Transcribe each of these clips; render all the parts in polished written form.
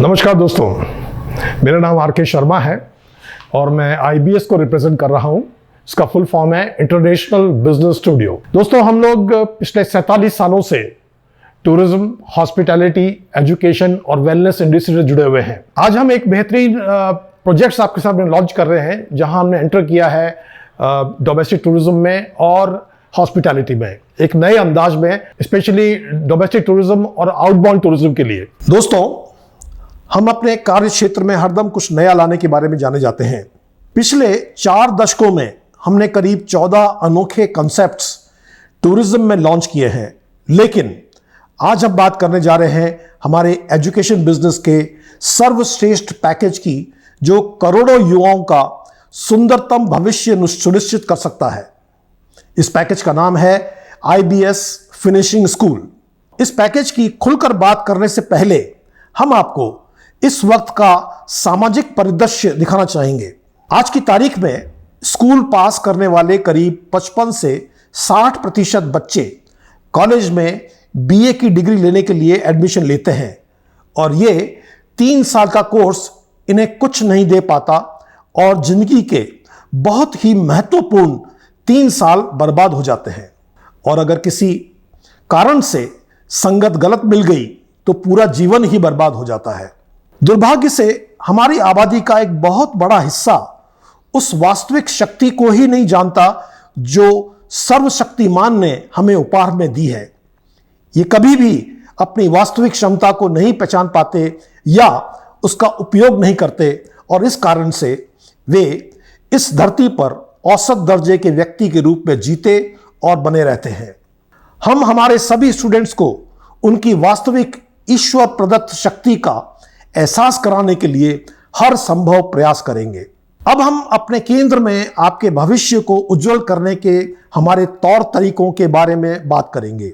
नमस्कार दोस्तों, मेरा नाम आर के शर्मा है और मैं IBS को रिप्रेजेंट कर रहा हूं। इसका फुल फॉर्म है इंटरनेशनल बिजनेस स्टूडियो। दोस्तों, हम लोग पिछले 47 सालों से टूरिज्म, हॉस्पिटैलिटी, एजुकेशन और वेलनेस इंडस्ट्री से जुड़े हुए हैं। आज हम एक बेहतरीन प्रोजेक्ट्स आपके सामने लॉन्च कर रहे हैं, जहां हमने एंटर किया है डोमेस्टिक टूरिज्म में और हॉस्पिटैलिटी में, एक नए अंदाज में, स्पेशली डोमेस्टिक टूरिज्म और आउटबाउंड टूरिज्म के लिए। दोस्तों, हम अपने कार्य क्षेत्र में हरदम कुछ नया लाने के बारे में जाने जाते हैं। पिछले 4 दशकों में हमने करीब 14 अनोखे कॉन्सेप्ट्स टूरिज्म में लॉन्च किए हैं, लेकिन आज हम बात करने जा रहे हैं हमारे एजुकेशन बिजनेस के सर्वश्रेष्ठ पैकेज की, जो करोड़ों युवाओं का सुंदरतम भविष्य सुनिश्चित कर सकता है। इस पैकेज का नाम है IBS फिनिशिंग स्कूल। इस पैकेज की खुलकर बात करने से पहले हम आपको इस वक्त का सामाजिक परिदृश्य दिखाना चाहेंगे। आज की तारीख में स्कूल पास करने वाले करीब 55 से 60% बच्चे कॉलेज में BA की डिग्री लेने के लिए एडमिशन लेते हैं और ये 3 साल का कोर्स इन्हें कुछ नहीं दे पाता और जिंदगी के बहुत ही महत्वपूर्ण 3 साल बर्बाद हो जाते हैं। और अगर किसी कारण से संगत गलत मिल गई तो पूरा जीवन ही बर्बाद हो जाता है। दुर्भाग्य से हमारी आबादी का एक बहुत बड़ा हिस्सा उस वास्तविक शक्ति को ही नहीं जानता जो सर्वशक्तिमान ने हमें उपहार में दी है। ये कभी भी अपनी वास्तविक क्षमता को नहीं पहचान पाते या उसका उपयोग नहीं करते और इस कारण से वे इस धरती पर औसत दर्जे के व्यक्ति के रूप में जीते और बने रहते हैं। हम हमारे सभी स्टूडेंट्स को उनकी वास्तविक ईश्वर प्रदत्त शक्ति का एहसास कराने के लिए हर संभव प्रयास करेंगे। अब हम अपने केंद्र में आपके भविष्य को उज्जवल करने के हमारे तौर तरीकों के बारे में बात करेंगे।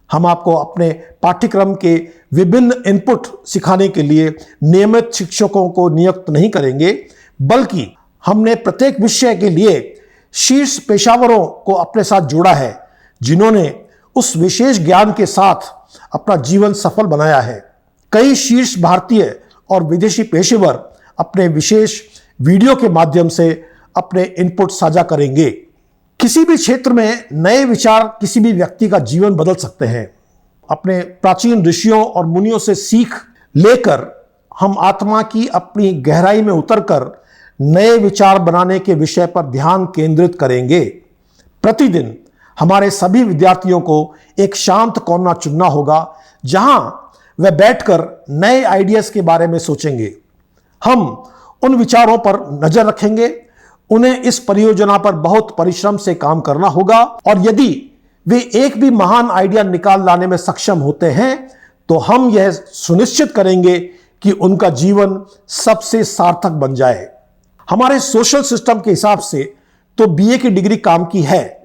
हम आपको अपने पाठ्यक्रम के विभिन्न इनपुट सिखाने के लिए नियमित शिक्षकों को नियुक्त नहीं करेंगे, बल्कि हमने प्रत्येक विषय के लिए शीर्ष पेशेवरों को अपने साथ जोड़ा है, जिन्होंने उस विशेष ज्ञान के साथ अपना जीवन सफल बनाया है। कई शीर्ष भारतीय और विदेशी पेशेवर अपने विशेष वीडियो के माध्यम से अपने इनपुट साझा करेंगे। किसी भी क्षेत्र में नए विचार किसी भी व्यक्ति का जीवन बदल सकते हैं। अपने प्राचीन ऋषियों और मुनियों से सीख लेकर हम आत्मा की अपनी गहराई में उतरकर नए विचार बनाने के विषय पर ध्यान केंद्रित करेंगे। प्रतिदिन हमारे सभी विद्यार्थियों को एक शांत कोना चुनना होगा, जहां वे बैठकर नए आइडियाज के बारे में सोचेंगे। हम उन विचारों पर नजर रखेंगे, उन्हें इस परियोजना पर बहुत परिश्रम से काम करना होगा और यदि वे एक भी महान आइडिया निकाल लाने में सक्षम होते हैं तो हम यह सुनिश्चित करेंगे कि उनका जीवन सबसे सार्थक बन जाए। हमारे सोशल सिस्टम के हिसाब से तो BA की डिग्री काम की है,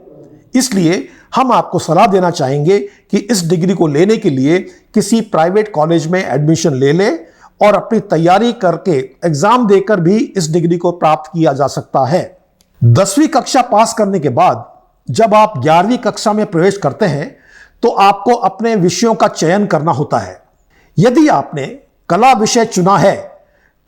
इसलिए हम आपको सलाह देना चाहेंगे कि इस डिग्री को लेने के लिए किसी प्राइवेट कॉलेज में एडमिशन ले लें और अपनी तैयारी करके एग्जाम देकर भी इस डिग्री को प्राप्त किया जा सकता है। 10वीं कक्षा पास करने के बाद जब आप 11वीं कक्षा में प्रवेश करते हैं तो आपको अपने विषयों का चयन करना होता है। यदि आपने कला विषय चुना है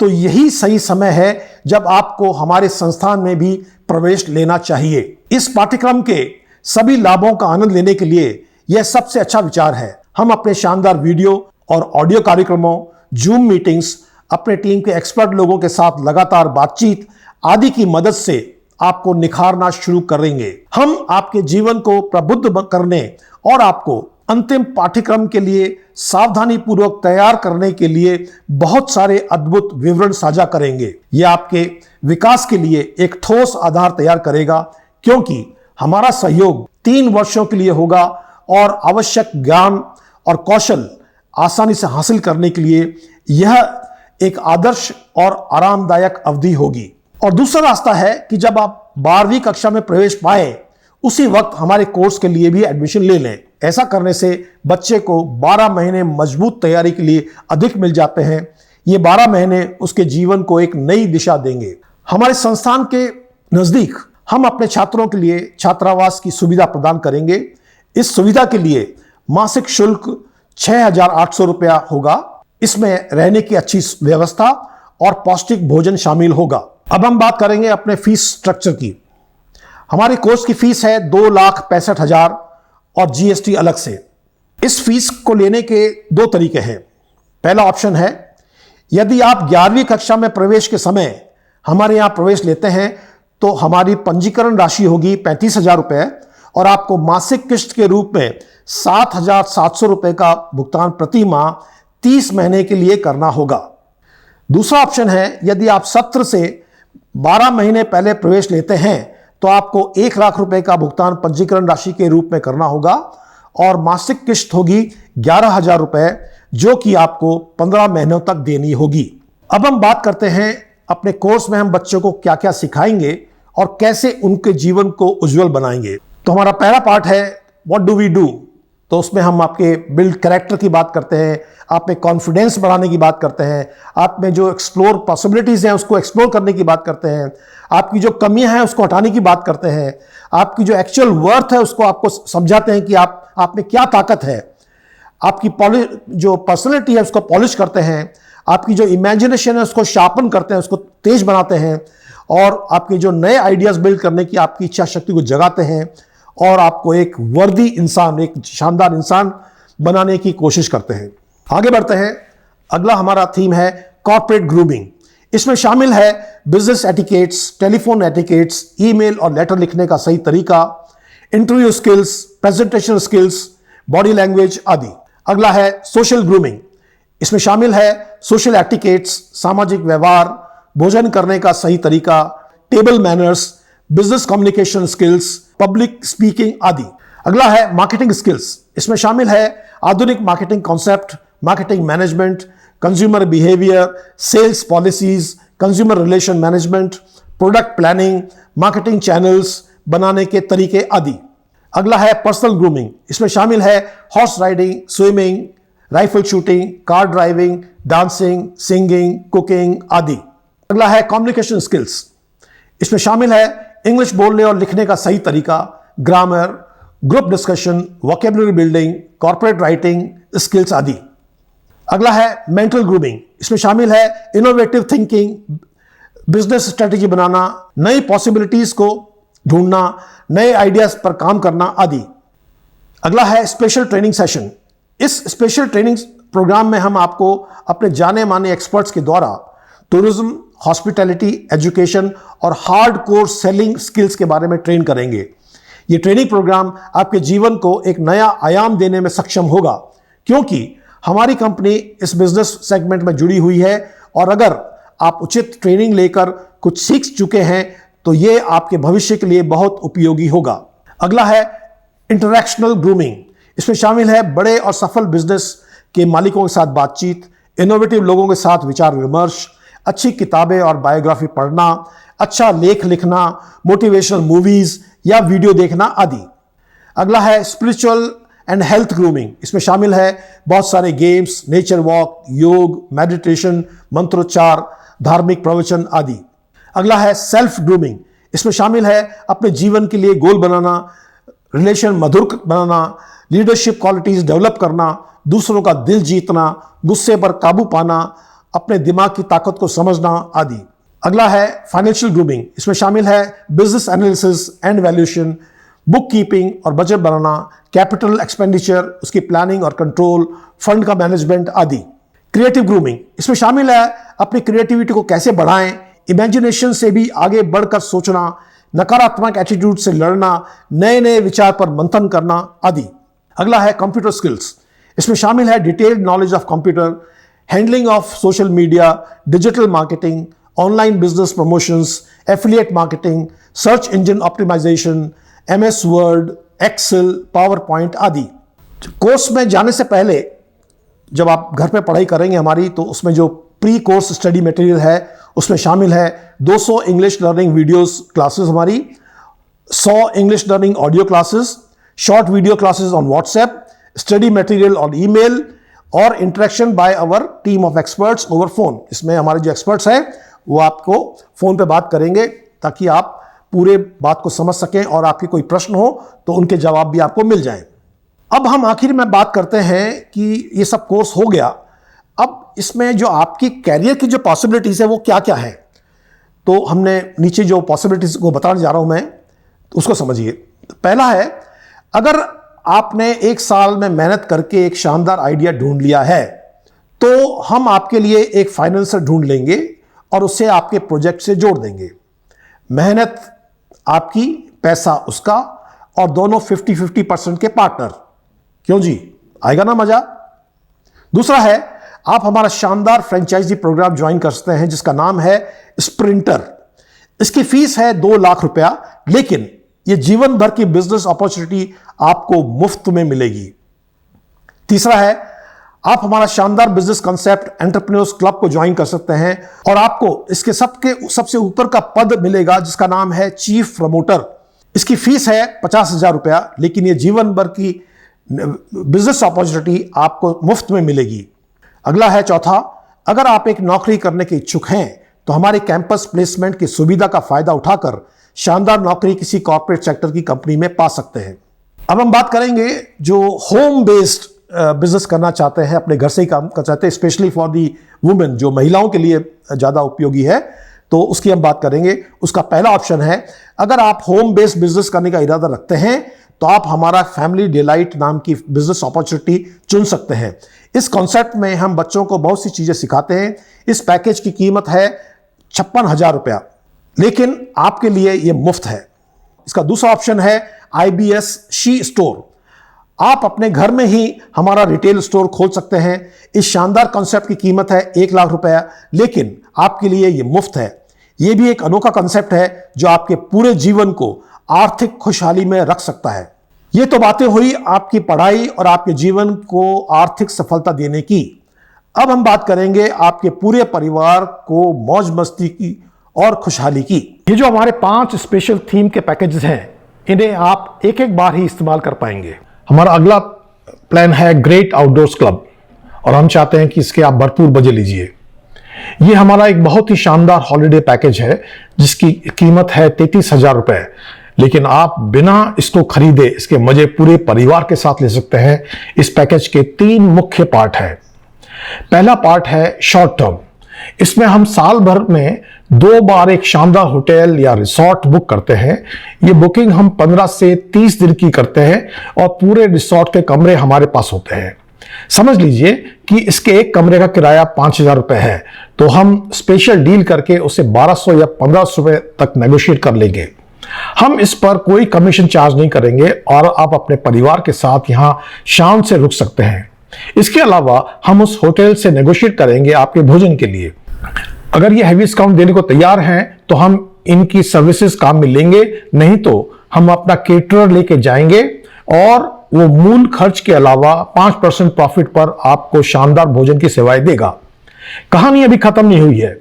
तो यही सही समय है जब आपको हमारे संस्थान में भी प्रवेश लेना चाहिए। इस पाठ्यक्रम के सभी लाभों का आनंद लेने के लिए यह सबसे अच्छा विचार है। हम अपने शानदार वीडियो और ऑडियो कार्यक्रमों, जूम मीटिंग्स, अपने टीम के एक्सपर्ट लोगों के साथ लगातार बातचीत आदि की मदद से आपको निखारना शुरू करेंगे। हम आपके जीवन को प्रबुद्ध करने और आपको अंतिम पाठ्यक्रम के लिए सावधानी पूर्वक तैयार करने के लिए बहुत सारे अद्भुत विवरण साझा करेंगे। यह आपके विकास के लिए एक ठोस आधार तैयार करेगा, क्योंकि हमारा सहयोग 3 वर्षों के लिए होगा और आवश्यक ज्ञान और कौशल आसानी से हासिल करने के लिए यह एक आदर्श और आरामदायक अवधि होगी। और दूसरा रास्ता है कि जब आप 12वीं कक्षा में प्रवेश पाए उसी वक्त हमारे कोर्स के लिए भी एडमिशन ले लें। ऐसा करने से बच्चे को 12 महीने मजबूत तैयारी के लिए अधिक मिल जाते हैं। ये 12 महीने उसके जीवन को एक नई दिशा देंगे। हमारे संस्थान के नजदीक हम अपने छात्रों के लिए छात्रावास की सुविधा प्रदान करेंगे। इस सुविधा के लिए मासिक शुल्क 6,800 रुपया होगा। इसमें रहने की अच्छी व्यवस्था और पौष्टिक भोजन शामिल होगा। अब हम बात करेंगे अपने फीस स्ट्रक्चर की। हमारे कोर्स की फीस है 2,65,000 और जीएसटी अलग से। इस फीस को लेने के दो तरीके हैं। पहला ऑप्शन है, यदि आप 11वीं कक्षा में प्रवेश के समय हमारे यहाँ प्रवेश लेते हैं तो हमारी पंजीकरण राशि होगी 35,000 रुपये और आपको मासिक किस्त के रूप में 7,700 रुपये का भुगतान प्रति माह 30 महीने के लिए करना होगा। दूसरा ऑप्शन है, यदि आप सत्र से 12 महीने पहले प्रवेश लेते हैं तो आपको 1 लाख रुपए का भुगतान पंजीकरण राशि के रूप में करना होगा और मासिक किस्त होगी 11,000 रुपए, जो कि आपको 15 महीनों तक देनी होगी। अब हम बात करते हैं अपने कोर्स में हम बच्चों को क्या क्या सिखाएंगे और कैसे उनके जीवन को उज्जवल बनाएंगे। तो हमारा पहला पार्ट है व्हाट डू वी डू। तो उसमें हम आपके बिल्ड कैरेक्टर की बात करते हैं, आप में कॉन्फिडेंस बढ़ाने की बात करते हैं, आप में जो एक्सप्लोर पॉसिबिलिटीज़ हैं उसको एक्सप्लोर करने की बात करते हैं, आपकी जो कमियां हैं उसको हटाने की बात करते हैं, आपकी जो एक्चुअल वर्थ है उसको आपको समझाते हैं कि आप में क्या ताकत है, आपकी जो पर्सनैलिटी है उसको पॉलिश करते हैं, आपकी जो इमेजिनेशन है उसको शार्पन करते हैं, उसको तेज बनाते हैं और आपके जो नए आइडियाज़ बिल्ड करने की आपकी इच्छा शक्ति को जगाते हैं और आपको एक वर्दी इंसान, एक शानदार इंसान बनाने की कोशिश करते हैं। आगे बढ़ते हैं। अगला हमारा थीम है कॉर्पोरेट ग्रूमिंग। इसमें शामिल है business etiquettes, telephone etiquettes, email और लेटर लिखने का सही तरीका, interview skills, presentation skills, body language आदि। अगला है सोशल ग्रूमिंग। इसमें शामिल है सोशल एटिकेट्स, सामाजिक व्यवहार, भोजन करने का सही तरीका, table manners, business communication skills, public speaking आदि। अगला है मार्केटिंग स्किल्स। इसमें शामिल है आधुनिक marketing concept, marketing management, consumer behaviour, sales policies, consumer relation management, product planning, marketing channels बनाने के तरीके आदि। अगला है पर्सनल ग्रूमिंग। इसमें शामिल है horse riding, swimming, rifle shooting, car driving, dancing, singing, cooking आदि। अगला है कम्युनिकेशन स्किल्स। इसमें शामिल है इंग्लिश बोलने और लिखने का सही तरीका, grammar, group discussion, vocabulary building, corporate writing skills आदि। अगला है मेंटल ग्रूमिंग। इसमें शामिल है इनोवेटिव थिंकिंग, बिजनेस स्ट्रेटेजी बनाना, नई पॉसिबिलिटीज को ढूंढना, नए आइडियाज पर काम करना आदि। अगला है स्पेशल ट्रेनिंग सेशन। इस स्पेशल ट्रेनिंग प्रोग्राम में हम आपको अपने जाने माने एक्सपर्ट्स के द्वारा टूरिज्म, हॉस्पिटैलिटी, एजुकेशन और हार्ड कोर सेलिंग स्किल्स के बारे में ट्रेन करेंगे। ये ट्रेनिंग प्रोग्राम आपके जीवन को एक नया आयाम देने में सक्षम होगा, क्योंकि हमारी कंपनी इस बिजनेस सेगमेंट में जुड़ी हुई है और अगर आप उचित ट्रेनिंग लेकर कुछ सीख चुके हैं तो ये आपके भविष्य के लिए बहुत उपयोगी होगा। अगला है इंटरैक्शनल ग्रूमिंग। इसमें शामिल है बड़े और सफल बिजनेस के मालिकों के साथ बातचीत, इनोवेटिव लोगों के साथ विचार विमर्श, अच्छी किताबें और बायोग्राफी पढ़ना, अच्छा लेख लिखना, मोटिवेशनल मूवीज या वीडियो देखना आदि। अगला है स्पिरिचुअल एंड हेल्थ ग्रूमिंग। इसमें शामिल है बहुत सारे गेम्स, नेचर वॉक, योग, मेडिटेशन, मंत्रोच्चार, धार्मिक प्रवचन आदि। अगला है सेल्फ ग्रूमिंग। इसमें शामिल है अपने जीवन के लिए गोल बनाना, रिलेशन मधुर बनाना, लीडरशिप क्वालिटीज डेवलप करना, दूसरों का दिल जीतना, गुस्से पर काबू पाना, अपने दिमाग की ताकत को समझना आदि। अगला है फाइनेंशियल ग्रूमिंग। इसमें शामिल है business analysis and valuation, book keeping और बजट बनाना, कैपिटल एक्सपेंडिचर, उसकी प्लानिंग और कंट्रोल, फंड का मैनेजमेंट आदि। Creative grooming. इसमें शामिल है अपनी क्रिएटिविटी को कैसे बढ़ाएं, इमेजिनेशन से भी आगे बढ़कर सोचना, नकारात्मक एटीट्यूड से लड़ना, नए नए विचार पर मंथन करना आदि। अगला है कंप्यूटर स्किल्स। इसमें शामिल है detailed knowledge of computer, handling of social media, digital marketing, online business promotions, affiliate marketing, search engine optimisation, MS Word, Excel, PowerPoint आदि। कोर्स में जाने से पहले जब आप घर पे पढ़ाई करेंगे हमारी, तो उसमें जो प्री कोर्स स्टडी मटेरियल है उसमें शामिल है 200 इंग्लिश लर्निंग वीडियोस क्लासेस हमारी, 100 English learning audio classes, short video classes on WhatsApp, study material on email और interaction by our team of experts over phone. इसमें हमारे जो एक्सपर्ट्स हैं वो आपको फोन पे बात करेंगे ताकि आप पूरे बात को समझ सकें और आपके कोई प्रश्न हो तो उनके जवाब भी आपको मिल जाएं। अब हम आखिर में बात करते हैं कि ये सब कोर्स हो गया, अब इसमें जो आपकी कैरियर की जो पॉसिबिलिटीज है वो क्या क्या है, तो हमने नीचे जो पॉसिबिलिटीज को बताने जा रहा हूं मैं, तो उसको समझिए। पहला है, अगर आपने 1 साल में मेहनत करके एक शानदार आइडिया ढूंढ लिया है तो हम आपके लिए एक फाइनेंसर ढूंढ लेंगे और उसे आपके प्रोजेक्ट से जोड़ देंगे। मेहनत आपकी, पैसा उसका, और दोनों 50-50% के पार्टनर। क्यों जी, आएगा ना मजा। दूसरा है, आप हमारा शानदार फ्रेंचाइजी प्रोग्राम ज्वाइन कर सकते हैं जिसका नाम है स्प्रिंटर। इसकी फीस है 2 लाख रुपया, लेकिन यह जीवन भर की बिजनेस अपॉर्चुनिटी आपको मुफ्त में मिलेगी। तीसरा है, आप हमारा शानदार बिजनेस कॉन्सेप्ट एंटरप्रेन्योर्स क्लब को ज्वाइन कर सकते हैं और आपको इसके सबसे ऊपर का पद मिलेगा जिसका नाम है चीफ प्रमोटर। इसकी फीस है 50,000 रुपया, लेकिन यह जीवन भर की बिजनेस अपॉर्चुनिटी आपको मुफ्त में मिलेगी। अगला है चौथा, अगर आप एक नौकरी करने के इच्छुक हैं तो हमारे कैंपस प्लेसमेंट की सुविधा का फायदा उठाकर शानदार नौकरी किसी कॉर्पोरेट सेक्टर की कंपनी में पा सकते हैं। अब हम बात करेंगे जो होम बेस्ड बिजनेस करना चाहते हैं, अपने घर से ही काम करना चाहते हैं, स्पेशली फॉर दी वुमेन, जो महिलाओं के लिए ज़्यादा उपयोगी है, तो उसकी हम बात करेंगे। उसका पहला ऑप्शन है, अगर आप होम बेस्ड बिजनेस करने का इरादा रखते हैं तो आप हमारा फैमिली डिलाइट नाम की बिजनेस अपॉर्चुनिटी चुन सकते हैं। इस कॉन्सेप्ट में हम बच्चों को बहुत सी चीज़ें सिखाते हैं। इस पैकेज की कीमत है 56,000 रुपया, लेकिन आपके लिए यह मुफ्त है। इसका दूसरा ऑप्शन है IBS शी स्टोर। आप अपने घर में ही हमारा रिटेल स्टोर खोल सकते हैं। इस शानदार कॉन्सेप्ट की कीमत है 1 लाख रुपया, लेकिन आपके लिए यह मुफ्त है। यह भी एक अनोखा कॉन्सेप्ट है जो आपके पूरे जीवन को आर्थिक खुशहाली में रख सकता है। ये तो बातें हुई आपकी पढ़ाई और आपके जीवन को आर्थिक सफलता देने की। अब हम बात करेंगे आपके पूरे परिवार को मौज मस्ती की और खुशहाली की। ये जो हमारे 5 स्पेशल थीम के पैकेजेस हैं, इन्हें आप एक एक बार ही इस्तेमाल कर पाएंगे। हमारा अगला प्लान है ग्रेट आउटडोर्स क्लब, और हम चाहते हैं कि इसके आप भरपूर मजे लीजिए। ये हमारा एक बहुत ही शानदार हॉलिडे पैकेज है जिसकी कीमत है 33,000 रुपए, लेकिन आप बिना इसको खरीदे इसके मजे पूरे परिवार के साथ ले सकते हैं। इस पैकेज के 3 मुख्य पार्ट हैं। पहला पार्ट है शॉर्ट टर्म। इसमें हम साल भर में 2 बार एक शानदार होटल या रिसोर्ट बुक करते हैं। ये बुकिंग हम 15 से 30 दिन की करते हैं और पूरे रिसोर्ट के कमरे हमारे पास होते हैं। समझ लीजिए कि इसके एक कमरे का किराया 5,000 रुपए है, तो हम स्पेशल डील करके उसे 1,200 या 1,500 रुपए तक नेगोशिएट कर लेंगे। हम इस पर कोई कमीशन चार्ज नहीं करेंगे और आप अपने परिवार के साथ यहां शान से रुक सकते हैं। इसके अलावा हम उस होटल से नेगोशिएट करेंगे आपके भोजन के लिए। अगर ये हैवी डिस्काउंट देने को तैयार हैं तो हम इनकी सर्विसेज काम में लेंगे, नहीं तो हम अपना केटरर लेके जाएंगे और वो मूल खर्च के अलावा 5% प्रॉफिट पर आपको शानदार भोजन की सेवाएं देगा। कहानी अभी खत्म नहीं हुई है।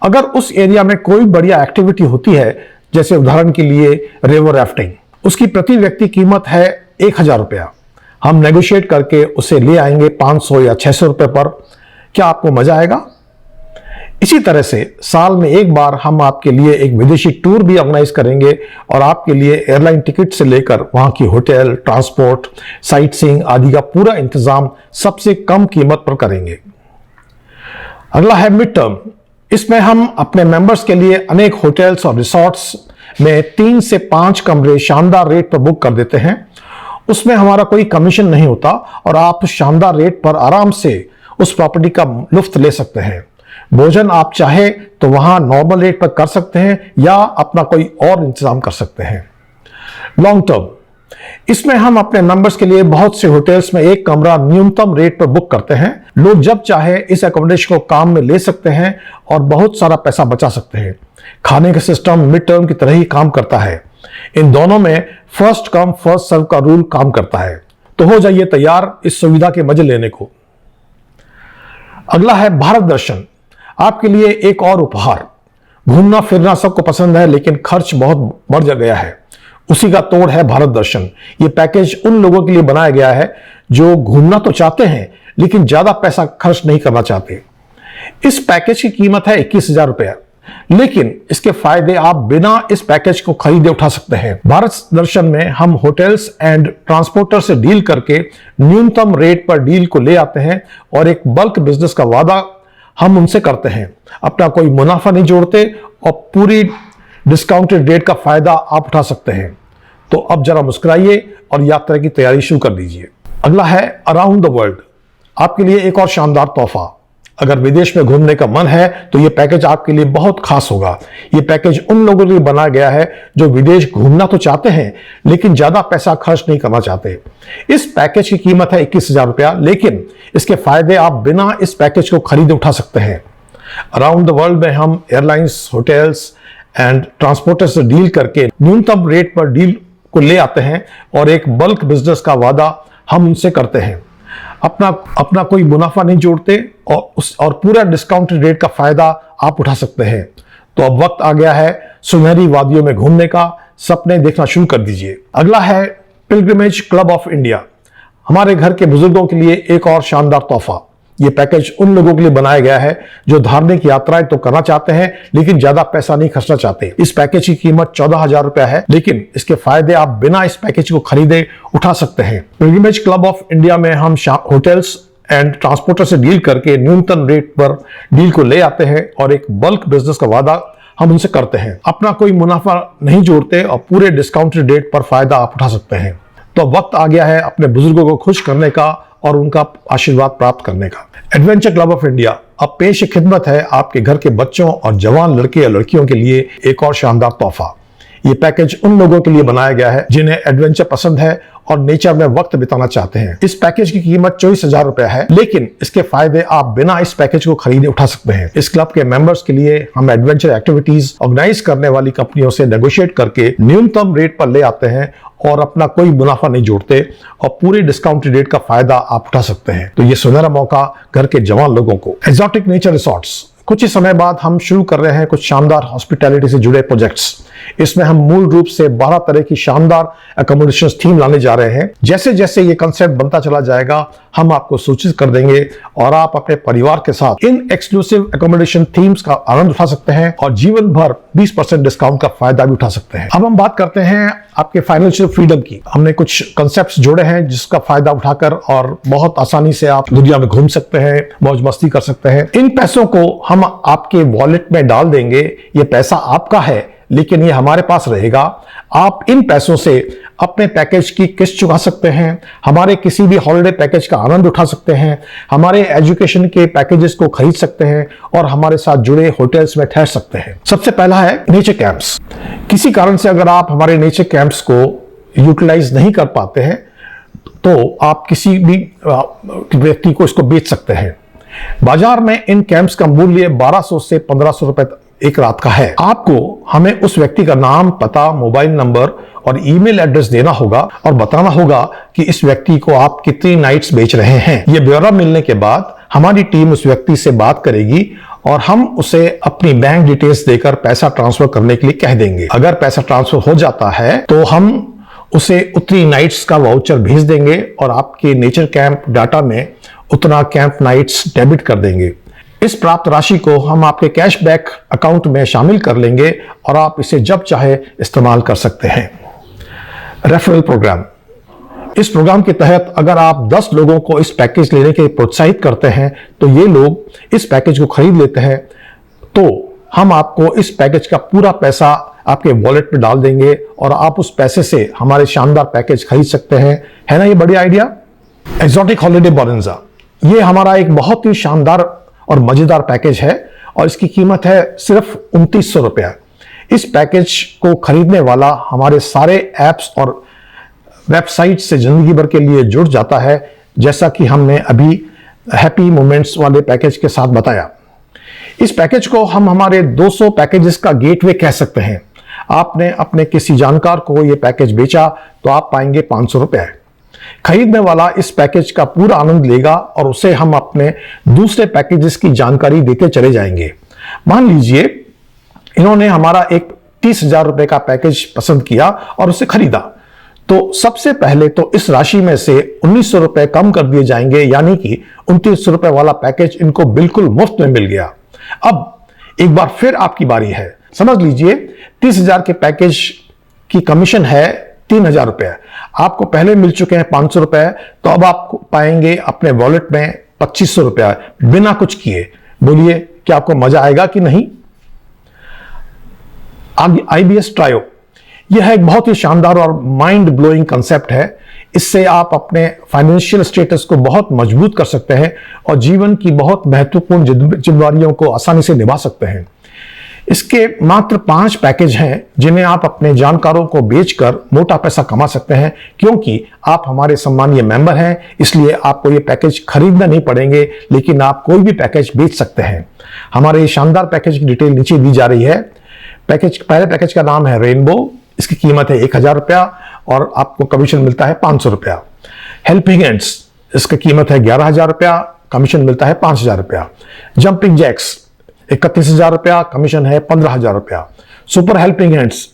अगर उस एरिया में कोई बढ़िया एक्टिविटी होती है, जैसे उदाहरण के लिए रिवर राफ्टिंग, उसकी प्रति व्यक्ति कीमत है 1,000 रुपया। हम नेगोशिएट करके उसे ले आएंगे 500 या 600 रुपए पर। क्या आपको मजा आएगा? इसी तरह से साल में एक बार हम आपके लिए एक विदेशी टूर भी ऑर्गेनाइज करेंगे और आपके लिए एयरलाइन टिकट से लेकर वहां की होटल, ट्रांसपोर्ट, साइट सीइंग आदि का पूरा इंतजाम सबसे कम कीमत पर करेंगे। अगला है मिड टर्म। इसमें हम अपने मेंबर्स के लिए अनेक होटल्स और रिसोर्ट्स में 3 से 5 कमरे शानदार रेट पर बुक कर देते हैं। उसमें हमारा कोई कमीशन नहीं होता और आप शानदार रेट पर आराम से उस प्रॉपर्टी का लुत्फ ले सकते हैं। भोजन आप चाहे तो वहां नॉर्मल रेट पर कर सकते हैं या अपना कोई और इंतजाम कर सकते हैं। लॉन्ग टर्म, इसमें हम अपने मेंबर्स के लिए बहुत से होटल्स में एक कमरा न्यूनतम रेट पर बुक करते हैं। लोग जब चाहे इस एकोमोडेशन को काम में ले सकते हैं और बहुत सारा पैसा बचा सकते हैं। खाने का सिस्टम मिड टर्म की तरह ही काम करता है। इन दोनों में फर्स्ट कम फर्स्ट सर्व का रूल काम करता है। तो हो जाइए तैयार इस सुविधा के मजे लेने को। अगला है भारत दर्शन। आपके लिए एक और उपहार। घूमना फिरना सबको पसंद है, लेकिन खर्च बहुत बढ़ गया है। उसी का तोड़ है भारत दर्शन। यह पैकेज उन लोगों के लिए बनाया गया है जो घूमना तो चाहते हैं लेकिन ज्यादा पैसा खर्च नहीं करना चाहते। इस पैकेज की कीमत है 21,000 रुपया, लेकिन इसके फायदे आप बिना इस पैकेज को खरीदे उठा सकते हैं। भारत दर्शन में हम होटल्स एंड ट्रांसपोर्टर से डील करके न्यूनतम रेट पर डील को ले आते हैं और एक बल्क बिजनेस का वादा हम उनसे करते हैं। अपना कोई मुनाफा नहीं जोड़ते और पूरी डिस्काउंटेड रेट का फायदा आप उठा सकते हैं। तो अब जरा मुस्कुराइए और यात्रा की तैयारी शुरू कर दीजिए। अगला है अराउंड द वर्ल्ड। आपके लिए एक और शानदार तोहफा। अगर विदेश में घूमने का मन है तो यह पैकेज आपके लिए बहुत खास होगा। यह पैकेज उन लोगों के लिए बनाया गया है जो विदेश घूमना तो चाहते हैं लेकिन ज्यादा पैसा खर्च नहीं करना चाहते। इस पैकेज की कीमत है 21,000 रुपया, लेकिन इसके फायदे आप बिना इस पैकेज को खरीदे उठा सकते हैं। अराउंड द वर्ल्ड में हम एयरलाइंस, होटल्स एंड ट्रांसपोर्टर से डील करके न्यूनतम रेट पर डील को ले आते हैं और एक बल्क बिजनेस का वादा हम उनसे करते हैं। अपना कोई मुनाफा नहीं जोड़ते और पूरा डिस्काउंटेड रेट का फायदा आप उठा सकते हैं। तो अब वक्त आ गया है सुनहरी वादियों में घूमने का। सपने देखना शुरू कर दीजिए। अगला है पिलग्रिमेज क्लब ऑफ इंडिया। हमारे घर के बुजुर्गों के लिए एक और शानदार तोहफा। यह पैकेज उन लोगों के लिए बनाया गया है जो धार्मिक यात्राएं तो करना चाहते हैं लेकिन ज्यादा पैसा नहीं खर्चना चाहते। इस पैकेज की कीमत 14,000 रुपया है, लेकिन इसके फायदे आप बिना इस पैकेज को खरीदे उठा सकते हैं। पिलग्रिमेज क्लब ऑफ इंडिया में हम होटल्स एंड ट्रांसपोर्टर से डील करके न्यूनतम रेट पर डील को ले आते हैं और एक बल्क बिजनेस का वादा हम उनसे करते हैं। अपना कोई मुनाफा नहीं जोड़ते और पूरे डिस्काउंटेड रेट पर फायदा आप उठा सकते हैं। तो वक्त आ गया है अपने बुजुर्गों को खुश करने का और उनका आशीर्वाद प्राप्त करने का। एडवेंचर क्लब ऑफ इंडिया अब पेश खिदमत है आपके घर के बच्चों और जवान लड़के या लड़कियों के लिए एक और शानदार तोहफा। ये पैकेज उन लोगों के लिए बनाया गया है जिन्हें एडवेंचर पसंद है और नेचर में वक्त बिताना चाहते हैं। इस पैकेज की कीमत 24,000 रुपया है, लेकिन इसके फायदे आप बिना इस पैकेज को खरीदे उठा सकते हैं। इस क्लब के मेंबर्स के लिए हम एडवेंचर एक्टिविटीज ऑर्गेनाइज करने वाली कंपनियों से नेगोशिएट करके न्यूनतम रेट पर ले आते हैं और अपना कोई मुनाफा नहीं जोड़ते और पूरे डिस्काउंटेड रेट का फायदा आप उठा सकते हैं। तो ये सुनहरा मौका घर के जवान लोगों को। Exotic nature resorts. कुछ ही समय बाद हम शुरू कर रहे हैं कुछ शानदार हॉस्पिटैलिटी से जुड़े प्रोजेक्ट्स। इसमें हम मूल रूप से 12 तरह की शानदार अकोमोडेशन थीम लाने जा रहे हैं। जैसे जैसे ये कंसेप्ट बनता चला जाएगा हम आपको सूचित कर देंगे और आप अपने परिवार के साथ इन एक्सक्लूसिव अकोमोडेशन थीम्स का आनंद उठा सकते हैं और जीवन भर 20% डिस्काउंट का फायदा भी उठा सकते हैं। अब हम बात करते हैं आपके फाइनेंशियल फ्रीडम की। हमने कुछ कंसेप्ट्स जोड़े हैं जिसका फायदा उठाकर और बहुत आसानी से आप दुनिया में घूम सकते हैं, मौज मस्ती कर सकते हैं। इन पैसों को हम आपके वॉलेट में डाल देंगे। ये पैसा आपका है लेकिन ये हमारे पास रहेगा। आप इन पैसों से अपने पैकेज की किस्त चुका सकते हैं, हमारे किसी भी हॉलिडे पैकेज का आनंद उठा सकते हैं, हमारे एजुकेशन के पैकेजेस को खरीद सकते हैं और हमारे साथ जुड़े होटल्स में ठहर सकते हैं। सबसे पहला है नेचर कैंप्स। किसी कारण से अगर आप हमारे नेचर कैंप्स को यूटिलाइज नहीं कर पाते हैं तो आप किसी भी व्यक्ति को इसको बेच सकते हैं। बाजार में इन कैंप्स का मूल्य 1200 से 1500 रुपए एक रात का है। आपको हमें उस व्यक्ति का नाम, पता, मोबाइल नंबर और ईमेल एड्रेस देना होगा और बताना होगा कि इस व्यक्ति को आप कितनी नाइट्स बेच रहे हैं। यह ब्यौरा मिलने के बाद हमारी टीम उस व्यक्ति से बात करेगी और हम उसे अपनी बैंक डिटेल्स देकर पैसा ट्रांसफर करने के लिए कह देंगे। अगर पैसा ट्रांसफर हो जाता है तो हम उसे उतनी नाइट्स का वाउचर भेज देंगे और आपके नेचर कैंप डाटा में उतना कैंप नाइट्स डेबिट कर देंगे। इस प्राप्त राशि को हम आपके कैशबैक अकाउंट में शामिल कर लेंगे और आप इसे जब चाहे इस्तेमाल कर सकते हैं। Referral programme. इस प्रोग्राम के तहत अगर आप 10 लोगों को इस पैकेज लेने के लिए प्रोत्साहित करते हैं तो ये लोग इस पैकेज को खरीद लेते हैं तो हम आपको इस पैकेज का पूरा पैसा आपके वॉलेट में डाल देंगे और आप उस पैसे से हमारे शानदार पैकेज खरीद सकते हैं। है ना ये बढ़िया आइडिया। Exotic holiday bonanza. ये हमारा एक बहुत ही शानदार और मजेदार पैकेज है और इसकी कीमत है सिर्फ 2900 रुपया। इस पैकेज को खरीदने वाला हमारे सारे ऐप्स और वेबसाइट से जिंदगी भर के लिए जुड़ जाता है, जैसा कि हमने अभी हैप्पी मोमेंट्स वाले पैकेज के साथ बताया। इस पैकेज को हम हमारे 200 पैकेजेस का गेटवे कह सकते हैं। आपने अपने किसी जानकार को यह पैकेज बेचा तो आप पाएंगे 500 रुपए। खरीदने वाला इस पैकेज का पूरा आनंद लेगा और उसे हम अपने दूसरे पैकेजेस की जानकारी देते चले जाएंगे। मान लीजिए इन्होंने हमारा एक 30,000 रुपए का पैकेज पसंद किया और उसे खरीदा तो सबसे पहले तो इस राशि में से 1900 रुपए कम कर दिए जाएंगे, यानी कि 2900 रुपए वाला पैकेज इनको बिल्कुल मुफ्त में मिल गया। अब एक बार फिर आपकी बारी है। समझ लीजिए 30,000 के पैकेज की कमीशन है 3,000 रुपए, आपको पहले मिल चुके हैं 500 रुपए, तो अब आप पाएंगे अपने वॉलेट में 2500 रुपया बिना कुछ किए। बोलिए क्या आपको मजा आएगा कि नहीं? IBS ट्रायो, यह एक बहुत ही शानदार और माइंड ब्लोइंग कंसेप्ट है। इससे आप अपने फाइनेंशियल स्टेटस को बहुत मजबूत कर सकते हैं और जीवन की बहुत महत्वपूर्ण जिम्मेदारियों को आसानी से निभा सकते हैं। इसके मात्र 5 पैकेज हैं जिन्हें आप अपने जानकारों को बेचकर मोटा पैसा कमा सकते हैं। क्योंकि आप हमारे सम्मानीय मेंबर हैं, इसलिए आपको ये पैकेज खरीदना नहीं पड़ेंगे, लेकिन आप कोई भी पैकेज बेच सकते हैं। हमारे शानदार पैकेज की डिटेल नीचे दी जा रही है। पहले पैकेज का नाम है रेनबो, इसकी कीमत है 1,000 रुपया और आपको कमीशन मिलता है 500 रुपया। हेल्पिंग हैंड्स, इसकी कीमत है 11,000 रुपया, कमीशन मिलता है 5,000 रुपया। जंपिंग जैक्स 31,000 रुपया, कमीशन है 15,000 रुपया। सुपर हेल्पिंग हैंड्स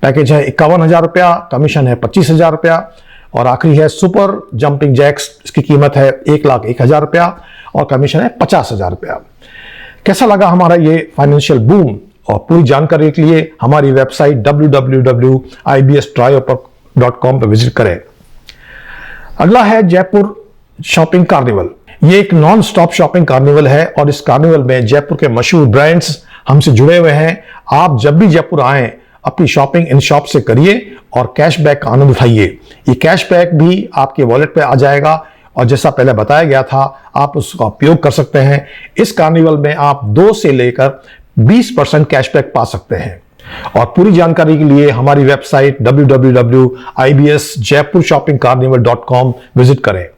पैकेज है 51,000 रुपया, कमीशन है 25,000 रुपया। और आखिरी है सुपर जंपिंग जैक्स, इसकी कीमत है 1,01,000 रुपया और कमीशन है 50,000 रुपया। कैसा लगा हमारा ये फाइनेंशियल बूम? और पूरी जानकारी के लिए हमारी वेबसाइट www.ibstrio.com पर विजिट करें। अगला है जयपुर शॉपिंग कार्निवल। ये एक नॉन स्टॉप शॉपिंग कार्निवल है और इस कार्निवल में जयपुर के मशहूर ब्रांड्स हमसे जुड़े हुए हैं। आप जब भी जयपुर आएं अपनी शॉपिंग इन शॉप से करिए और कैशबैक का आनंद उठाइए। ये कैशबैक भी आपके वॉलेट पे आ जाएगा और जैसा पहले बताया गया था आप उसका उपयोग कर सकते हैं। इस कार्निवल में आप 2 से लेकर 20% कैशबैक पा सकते हैं। और पूरी जानकारी के लिए हमारी वेबसाइट www.ibsjaipurShoppingCarnival.com विजिट करें।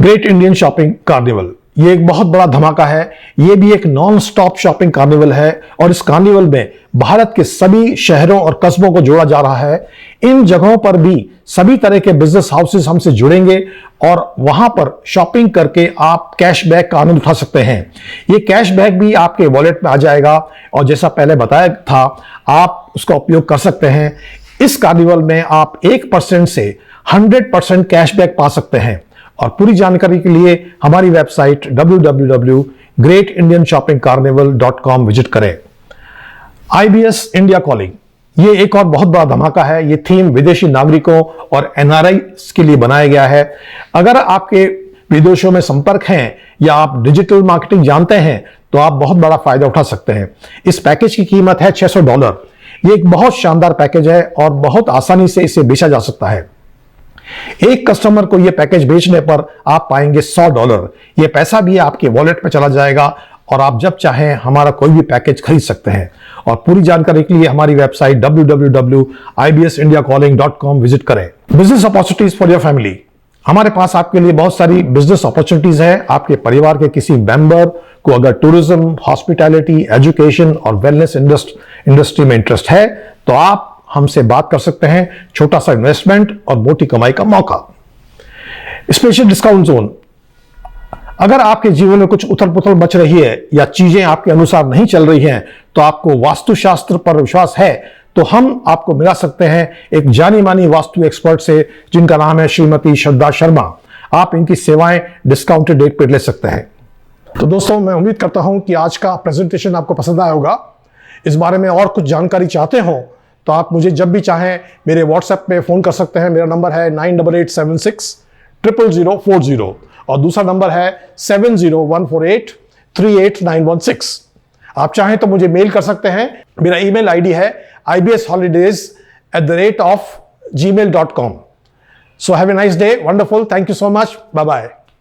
ग्रेट इंडियन शॉपिंग कार्निवल, ये एक बहुत बड़ा धमाका है। ये भी एक नॉन स्टॉप शॉपिंग कार्निवल है और इस कार्निवल में भारत के सभी शहरों और कस्बों को जोड़ा जा रहा है। इन जगहों पर भी सभी तरह के बिजनेस हाउसेस हमसे जुड़ेंगे और वहां पर शॉपिंग करके आप कैशबैक का आनंद उठा सकते हैं। ये कैशबैक भी आपके वॉलेट में आ जाएगा और जैसा पहले बताया था आप उसका उपयोग कर सकते हैं। इस कार्निवल में आप 1% से 100% कैशबैक पा सकते हैं। और पूरी जानकारी के लिए हमारी वेबसाइट www.greatindianshoppingcarnival.com विजिट करें। IBS इंडिया कॉलिंग, ये एक और बहुत बड़ा धमाका है। ये थीम विदेशी नागरिकों और NRI के लिए बनाया गया है। अगर आपके विदेशों में संपर्क हैं या आप डिजिटल मार्केटिंग जानते हैं तो आप बहुत बड़ा फायदा उठा सकते हैं। इस पैकेज की कीमत है $600। ये एक बहुत शानदार पैकेज है और बहुत आसानी से इसे बेचा जा सकता है। एक कस्टमर को यह पैकेज बेचने पर आप पाएंगे $100। यह पैसा भी आपके वॉलेट में चला जाएगा और आप जब चाहें हमारा कोई भी पैकेज खरीद सकते हैं। और पूरी जानकारी के लिए हमारी वेबसाइट www.ibsindiacalling.com विजिट करें। Business opportunities for your family, हमारे पास आपके लिए बहुत सारी बिजनेस अपॉर्चुनिटीज है। आपके परिवार के किसी मेंबर को अगर टूरिज्म, हॉस्पिटैलिटी, एजुकेशन और वेलनेस इंडस्ट्री में इंटरेस्ट है तो आप हमसे बात कर सकते हैं। छोटा सा इन्वेस्टमेंट और मोटी कमाई का मौका। स्पेशल डिस्काउंट जोन, अगर आपके जीवन में कुछ उथल पुथल मच रही है या चीजें आपके अनुसार नहीं चल रही हैं तो आपको वास्तुशास्त्र पर विश्वास है तो हम आपको मिला सकते हैं एक जानी मानी वास्तु एक्सपर्ट से जिनका नाम है श्रीमती श्रद्धा शर्मा। आप इनकी सेवाएं डिस्काउंटेड रेट पर ले सकते हैं। तो दोस्तों मैं उम्मीद करता हूं कि आज का प्रेजेंटेशन आपको पसंद आया होगा। इस बारे में और कुछ जानकारी चाहते हो तो आप मुझे जब भी चाहें मेरे व्हाट्सएप पे फ़ोन कर सकते हैं। मेरा नंबर है 9886600040 और दूसरा नंबर है 7014838916। आप चाहें तो मुझे मेल कर सकते हैं। मेरा ईमेल आईडी है ibsholidays@gmail.com। So have a nice day. Wonderful. Thank you so much. Bye-bye.